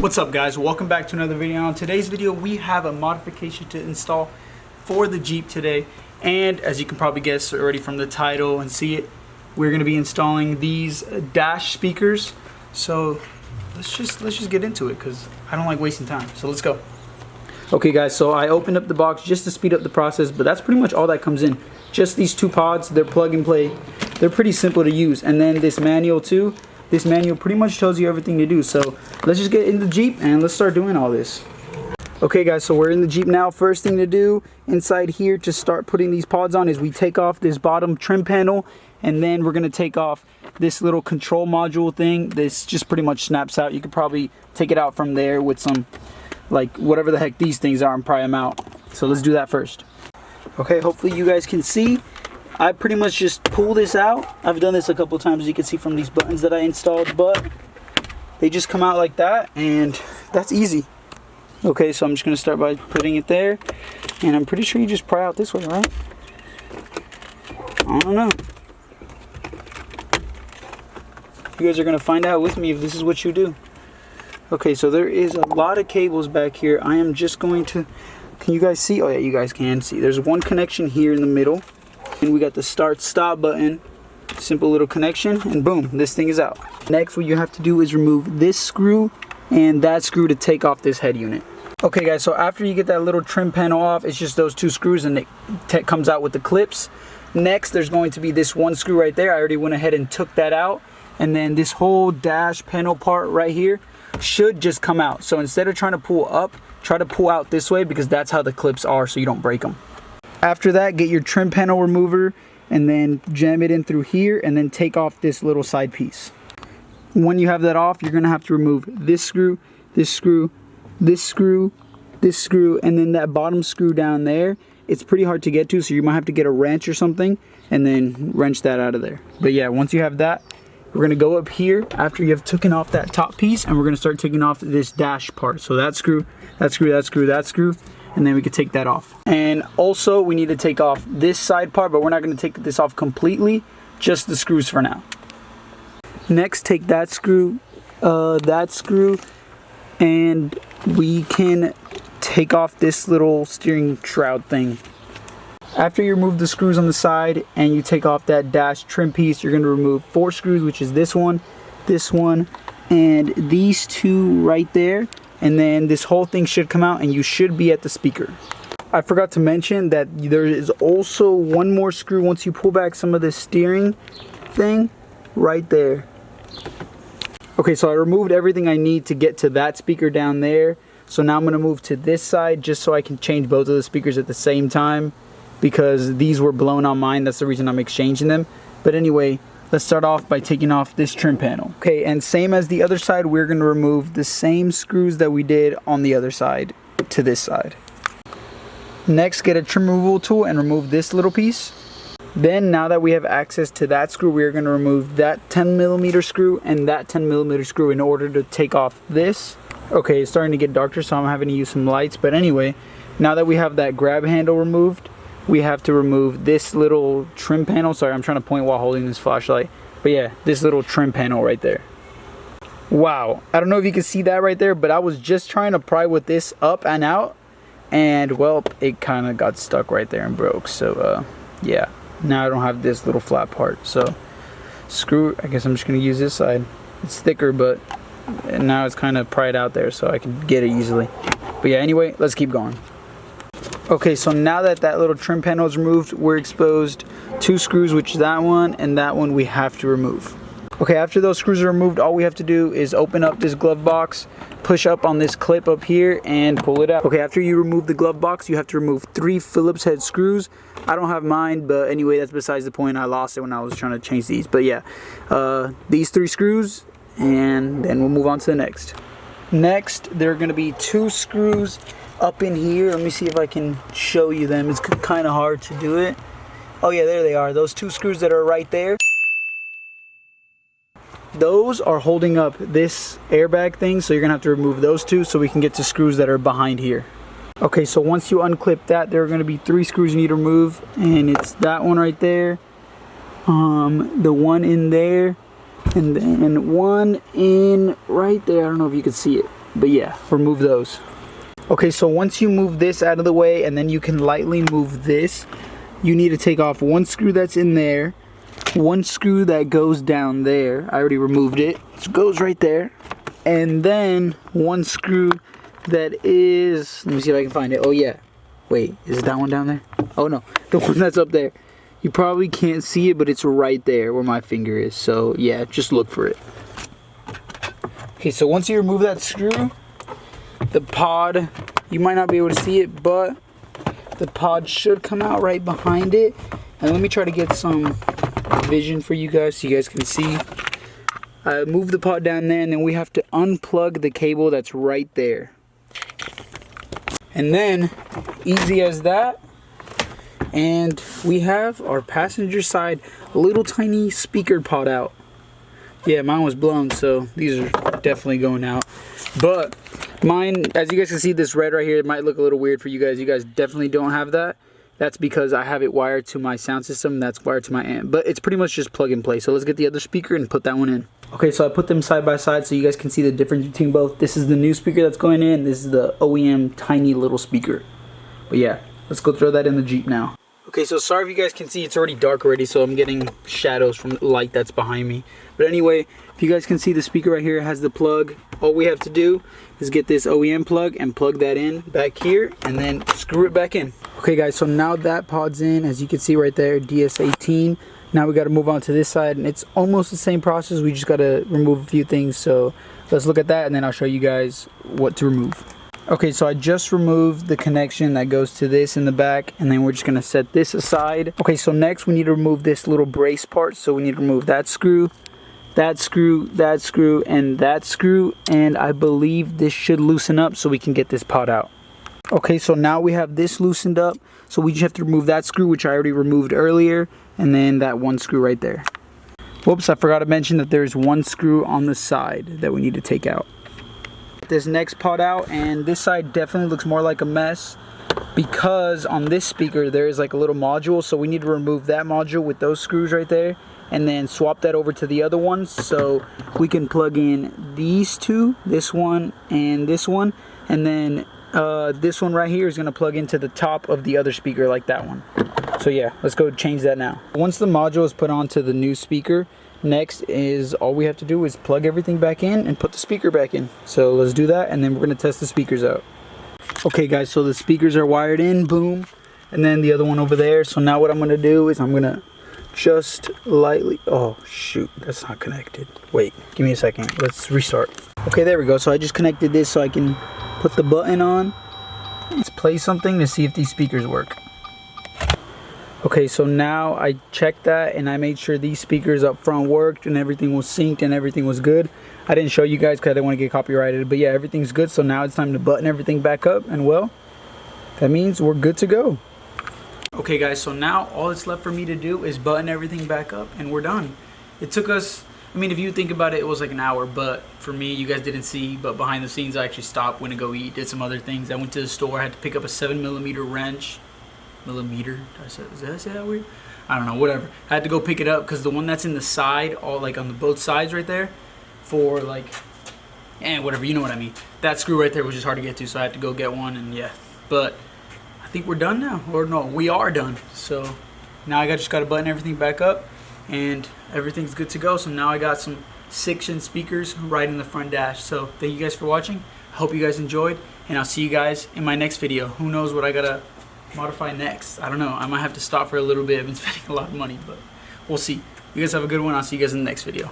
What's up guys, welcome back to another video. On today's video we have a modification to install for the Jeep today, and as you can probably guess already from the title and see it, we're going to be installing these dash speakers. So let's just get into it because I don't like wasting time, so let's go. Okay guys, so I opened up the box just to speed up the process, but that's pretty much all that comes in. Just these two pods, they're plug and play, they're pretty simple to use, and then this manual too. This manual pretty much tells you everything to do. So let's just get in the Jeep and let's start doing all this. Okay guys, so we're in the Jeep now. First thing to do inside here to start putting these pods on is we take off this bottom trim panel, and then we're going to take off this little control module thing. This just pretty much snaps out. You could probably take it out from there with some, like, whatever the heck these things are, and pry them out. So let's do that first. Okay, hopefully you guys can see. I pretty much just pull this out. I've done this a couple times, as you can see from these buttons that I installed, but they just come out like that, and that's easy. Okay, so I'm just going to start by putting it there, and I'm pretty sure you just pry out this way, right? I don't know. You guys are going to find out with me if this is what you do. Okay, so there is a lot of cables back here. I am just going to, can you guys see? Oh yeah, you guys can see. There's one connection here in the middle. And we got the start stop button, simple little connection, and boom, this thing is out. Next, what you have to do is remove this screw and that screw to take off this head unit. Okay guys, so after you get that little trim panel off, it's just those two screws, and it comes out with the clips. Next, there's going to be this one screw right there. I already went ahead and took that out, and then this whole dash panel part right here should just come out. So instead of trying to pull up, try to pull out this way, because that's how the clips are, so you don't break them. After that, get your trim panel remover and then jam it in through here, and then take off this little side piece. When you have that off, you're going to have to remove this screw, this screw, this screw, this screw, and then that bottom screw down there. It's pretty hard to get to, so you might have to get a wrench or something and then wrench that out of there. But yeah, once you have that, we're going to go up here after you have taken off that top piece, and we're going to start taking off this dash part. So that screw, that screw, that screw, that screw, and then we could take that off. And also we need to take off this side part, but we're not going to take this off completely, just the screws for now. Next, take that screw, and we can take off this little steering shroud thing. After you remove the screws on the side and you take off that dash trim piece, you're going to remove 4 screws, which is this one, and these two right there. And then this whole thing should come out, and you should be at the speaker. I forgot to mention that there is also one more screw once you pull back some of this steering thing right there. Okay, so I removed everything I need to get to that speaker down there. So now I'm going to move to this side just so I can change both of the speakers at the same time, because these were blown on mine. That's the reason I'm exchanging them. But anyway, let's start off by taking off this trim panel. Okay, and same as the other side, we're going to remove the same screws that we did on the other side to this side. Next, get a trim removal tool and remove this little piece. Then, now that we have access to that screw, we're going to remove that 10mm screw and that 10mm screw in order to take off this. Okay, it's starting to get darker, so I'm having to use some lights. But anyway, now that we have that grab handle removed, we have to remove this little trim panel. Sorry, I'm trying to point while holding this flashlight. But yeah, this little trim panel right there. Wow, I don't know if you can see that right there, but I was just trying to pry with this up and out, and well, it kind of got stuck right there and broke. So yeah, now I don't have this little flat part. So screw, I guess I'm just going to use this side. It's thicker, but now it's kind of pried out there, so I can get it easily. But yeah, anyway, let's keep going. Okay, so now that that little trim panel is removed, we're exposed 2 screws, which is that one and that one we have to remove. Okay, after those screws are removed, all we have to do is open up this glove box, push up on this clip up here, and pull it out. Okay, after you remove the glove box, you have to remove 3 Phillips head screws. I don't have mine, but anyway, that's besides the point. I lost it when I was trying to change these. But yeah, these 3 screws, and then we'll move on to the next. Next, there are going to be 2 screws up in here. Let me see if I can show you them. It's kind of hard to do it. Oh yeah, there they are. Those 2 screws that are right there. Those are holding up this airbag thing, so you're gonna have to remove those 2 so we can get to screws that are behind here. Okay, so once you unclip that, there are going to be 3 screws you need to remove, and it's that one right there, the one in there, and then one in right there. I don't know if you can see it. But yeah, remove those. Okay, so once you move this out of the way and then you can lightly move this, you need to take off one screw that's in there, one screw that goes down there. I already removed it. It goes right there. And then one screw that is, let me see if I can find it. Oh yeah. Wait, is it that one down there? Oh no, the one that's up there. You probably can't see it, but it's right there where my finger is. So yeah, just look for it. Okay, so once you remove that screw, the pod, you might not be able to see it, but the pod should come out right behind it. And let me try to get some vision for you guys so you guys can see. Move the pod down there, and then we have to unplug the cable that's right there. And then, easy as that, and we have our passenger side little tiny speaker pod out. Yeah, mine was blown, so these are definitely going out. But mine, as you guys can see, this red right here, it might look a little weird for you guys. You guys definitely don't have that. That's because I have it wired to my sound system. That's wired to my amp. But it's pretty much just plug and play. So let's get the other speaker and put that one in. Okay, so I put them side by side so you guys can see the difference between both. This is the new speaker that's going in. This is the OEM tiny little speaker. But yeah, let's go throw that in the Jeep now. Okay, so sorry if you guys can see, it's already dark already, so I'm getting shadows from the light that's behind me. But anyway, if you guys can see, the speaker right here has the plug. All we have to do is get this OEM plug and plug that in back here and then screw it back in. Okay guys, so now that pod's in, as you can see right there, DS18. Now we got to move on to this side, and it's almost the same process. We just got to remove a few things. So let's look at that, and then I'll show you guys what to remove. Okay, so I just removed the connection that goes to this in the back, and then we're just going to set this aside. Okay, so next we need to remove this little brace part. So we need to remove that screw, that screw, that screw, and that screw. And I believe this should loosen up so we can get this pod out. Okay, so now we have this loosened up. So we just have to remove that screw, which I already removed earlier, and then that one screw right there. Whoops, I forgot to mention that there's one screw on the side that we need to take out. This next pod out, and this side definitely looks more like a mess because on this speaker there is like a little module, so we need to remove that module with those screws right there and then swap that over to the other ones so we can plug in these two, this one and this one, and then this one right here is going to plug into the top of the other speaker like that one. So yeah, let's go change that now. Once the module is put onto the new speaker, next is all we have to do is plug everything back in and put the speaker back in. So let's do that, and then we're going to test the speakers out. Okay guys, so the speakers are wired in, boom, and then the other one over there. So now what I'm going to do is I'm going to just lightly, oh shoot, that's not connected. Wait, give me a second, let's restart. Okay, there we go. So I just connected this so I can put the button on. Let's play something to see if these speakers work. Okay, so now I checked that and I made sure these speakers up front worked and everything was synced and everything was good. I didn't show you guys because I didn't want to get copyrighted, but yeah, everything's good. So now it's time to button everything back up, and well, that means we're good to go. Okay guys, so now all that's left for me to do is button everything back up and we're done. It took us, I mean, if you think about it, it was like an hour, but for me, you guys didn't see, but behind the scenes I actually stopped, went to go eat, did some other things. I went to the store, I had to pick up a 7mm wrench. Millimeter, did I say that weird? I don't know, whatever. I had to go pick it up because the one that's in the side, all like on the both sides right there, for like, whatever, you know what I mean. That screw right there was just hard to get to, so I had to go get one, and yeah. But I think we're done now, or no, we are done. So now I just got to button everything back up, and everything's good to go. So now I got some 6-inch speakers right in the front dash. So thank you guys for watching. I hope you guys enjoyed, and I'll see you guys in my next video. Who knows what I gotta modify next? I don't know. I might have to stop for a little bit. I've been spending a lot of money, but we'll see. You guys have a good one. I'll see you guys in the next video.